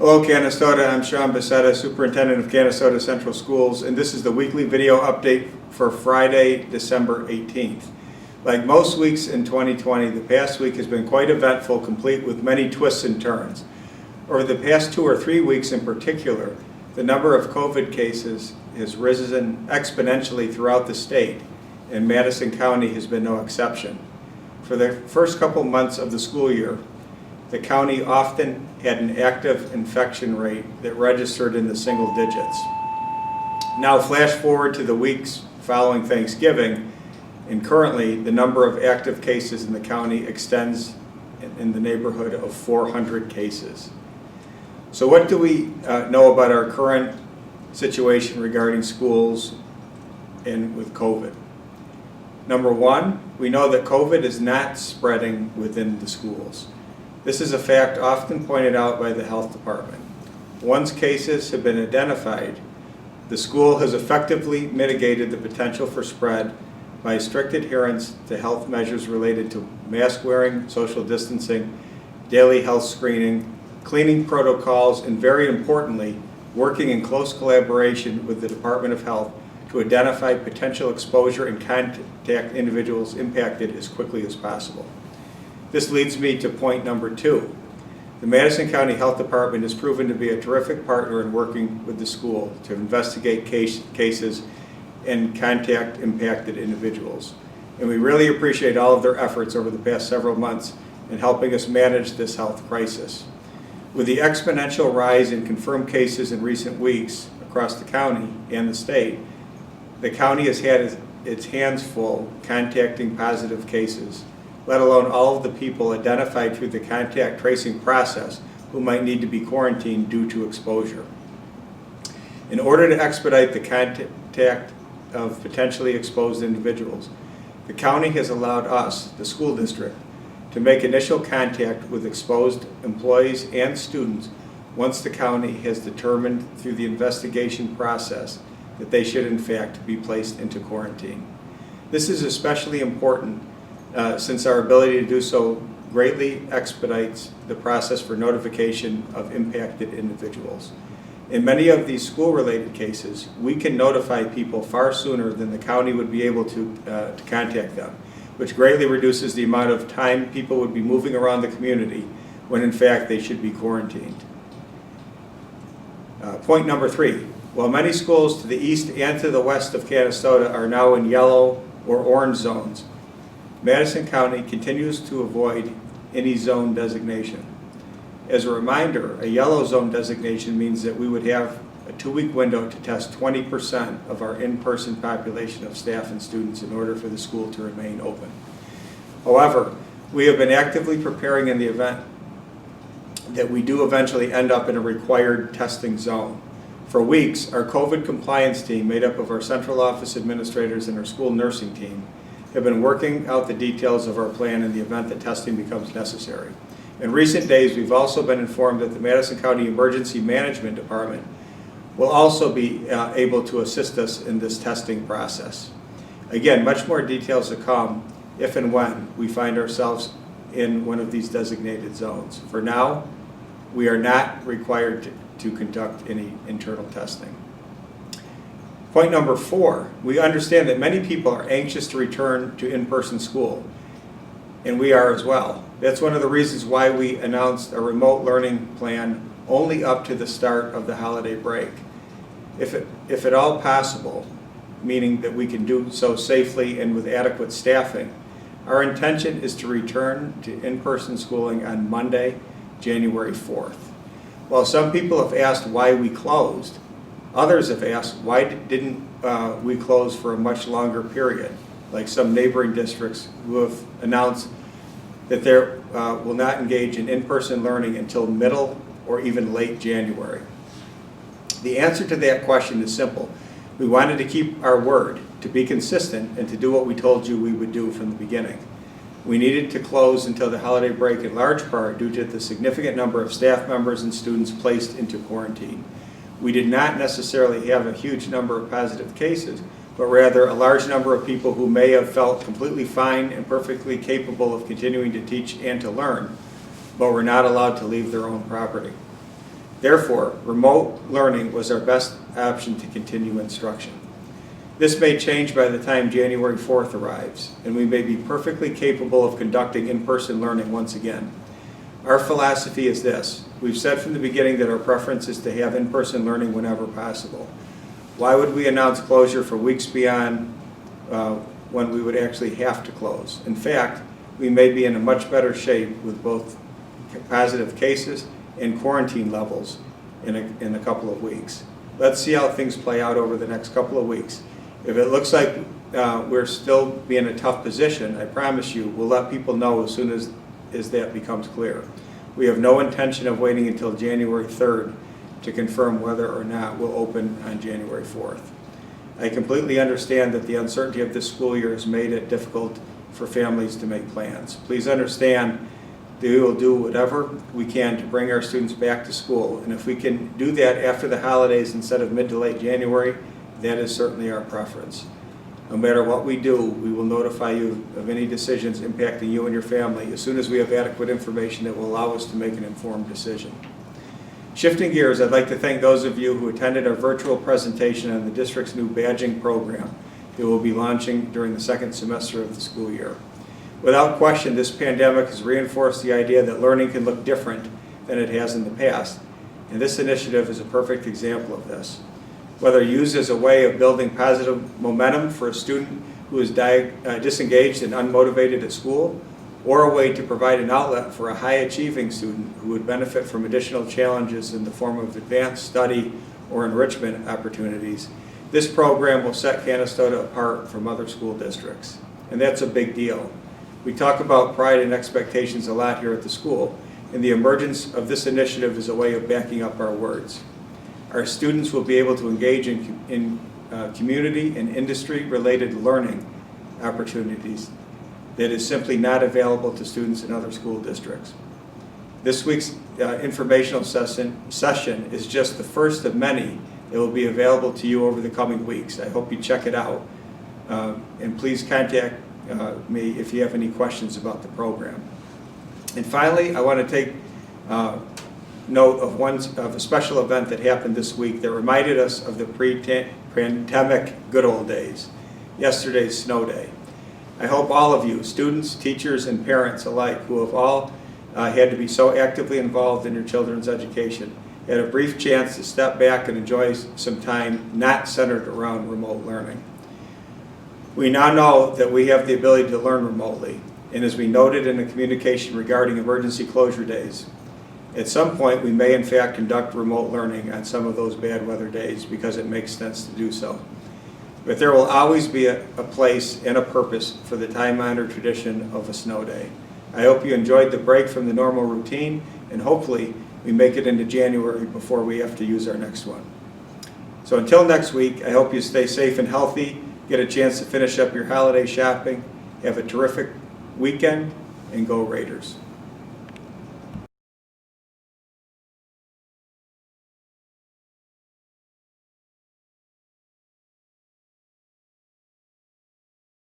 Hello Canastota, I'm Sean Becerra, Superintendent of Canastota Central Schools, and this is the weekly video update for Friday, December 18th. Like most weeks in 2020, the past week has been quite eventful, complete with many twists and turns. Over the past 2 or 3 weeks in particular, the number of COVID cases has risen exponentially throughout the state, and Madison County has been no exception. For the first couple months of the school year, the county often had an active infection rate that registered in the single digits. Now flash forward to the weeks following Thanksgiving, and currently the number of active cases in the county extends in the neighborhood of 400 cases. So what do we know about our current situation regarding schools and with COVID? Number one, we know that COVID is not spreading within the schools. This is a fact often pointed out by the health department. Once cases have been identified, the school has effectively mitigated the potential for spread by strict adherence to health measures related to mask wearing, social distancing, daily health screening, cleaning protocols, and very importantly, working in close collaboration with the Department of Health to identify potential exposure and contact individuals impacted as quickly as possible. This leads me to point number 2. The Madison County Health Department has proven to be a terrific partner in working with the school to investigate cases and contact impacted individuals. And we really appreciate all of their efforts over the past several months in helping us manage this health crisis. With the exponential rise in confirmed cases in recent weeks across the county and the state, the county has had its hands full contacting positive cases, let alone all of the people identified through the contact tracing process who might need to be quarantined due to exposure. In order to expedite the contact of potentially exposed individuals, the county has allowed us, the school district, to make initial contact with exposed employees and students once the county has determined through the investigation process that they should in fact be placed into quarantine. This is especially important since our ability to do so greatly expedites the process for notification of impacted individuals. In many of these school-related cases, we can notify people far sooner than the county would be able to contact them, which greatly reduces the amount of time people would be moving around the community when in fact they should be quarantined. Point number 3. While many schools to the east and to the west of Canastota are now in yellow or orange zones, Madison County continues to avoid any zone designation. As a reminder, a yellow zone designation means that we would have a 2-week window to test 20% of our in-person population of staff and students in order for the school to remain open. However, we have been actively preparing in the event that we do eventually end up in a required testing zone. For weeks, our COVID compliance team, made up of our central office administrators and our school nursing team, have been working out the details of our plan in the event that testing becomes necessary. In recent days, we've also been informed that the Madison County Emergency Management Department will also be able to assist us in this testing process. Again, much more details to come if and when we find ourselves in one of these designated zones. For now, we are not required to conduct any internal testing. Point number 4, we understand that many people are anxious to return to in-person school, and we are as well. That's one of the reasons why we announced a remote learning plan only up to the start of the holiday break. If at all possible, meaning that we can do so safely and with adequate staffing, our intention is to return to in-person schooling on Monday, January 4th. While some people have asked why we closed, others have asked why didn't we close for a much longer period, like some neighboring districts who have announced that they will not engage in in-person learning until middle or even late January. The answer to that question is simple. We wanted to keep our word, to be consistent, and to do what we told you we would do from the beginning. We needed to close until the holiday break in large part due to the significant number of staff members and students placed into quarantine. We did not necessarily have a huge number of positive cases, but rather a large number of people who may have felt completely fine and perfectly capable of continuing to teach and to learn, but were not allowed to leave their own property. Therefore, remote learning was our best option to continue instruction. This may change by the time January 4th arrives, and we may be perfectly capable of conducting in-person learning once again. Our philosophy is this. We've said from the beginning that our preference is to have in-person learning whenever possible. Why would we announce closure for weeks beyond when we would actually have to close? In fact, we may be in a much better shape with both positive cases and quarantine levels in a couple of weeks. Let's see how things play out over the next couple of weeks. If it looks like we're still be in a tough position, I promise you, we'll let people know as soon as that becomes clear. We have no intention of waiting until January 3rd to confirm whether or not we'll open on January 4th. I completely understand that the uncertainty of this school year has made it difficult for families to make plans. Please understand that we will do whatever we can to bring our students back to school, and if we can do that after the holidays instead of mid to late January, that is certainly our preference. No matter what we do, we will notify you of any decisions impacting you and your family as soon as we have adequate information that will allow us to make an informed decision. Shifting gears, I'd like to thank those of you who attended our virtual presentation on the district's new badging program that will be launching during the second semester of the school year. Without question, this pandemic has reinforced the idea that learning can look different than it has in the past, and this initiative is a perfect example of this. Whether used as a way of building positive momentum for a student who is disengaged and unmotivated at school, or a way to provide an outlet for a high-achieving student who would benefit from additional challenges in the form of advanced study or enrichment opportunities, this program will set Canastota apart from other school districts. And that's a big deal. We talk about pride and expectations a lot here at the school, and the emergence of this initiative is a way of backing up our words. Our students will be able to engage in community and industry-related learning opportunities that is simply not available to students in other school districts. This week's informational session is just the first of many that will be available to you over the coming weeks. I hope you check it out. And please contact me if you have any questions about the program. And finally, I want to take note of a special event that happened this week that reminded us of the pre-pandemic good old days, yesterday's snow day. I hope all of you, students, teachers, and parents alike, who have all had to be so actively involved in your children's education, had a brief chance to step back and enjoy some time not centered around remote learning. We now know that we have the ability to learn remotely, and as we noted in the communication regarding emergency closure days, at some point we may in fact conduct remote learning on some of those bad weather days because it makes sense to do so. But there will always be a place and a purpose for the time-honored tradition of a snow day. I hope you enjoyed the break from the normal routine, and hopefully we make it into January before we have to use our next one. So until next week, I hope you stay safe and healthy, get a chance to finish up your holiday shopping, have a terrific weekend, and go Raiders.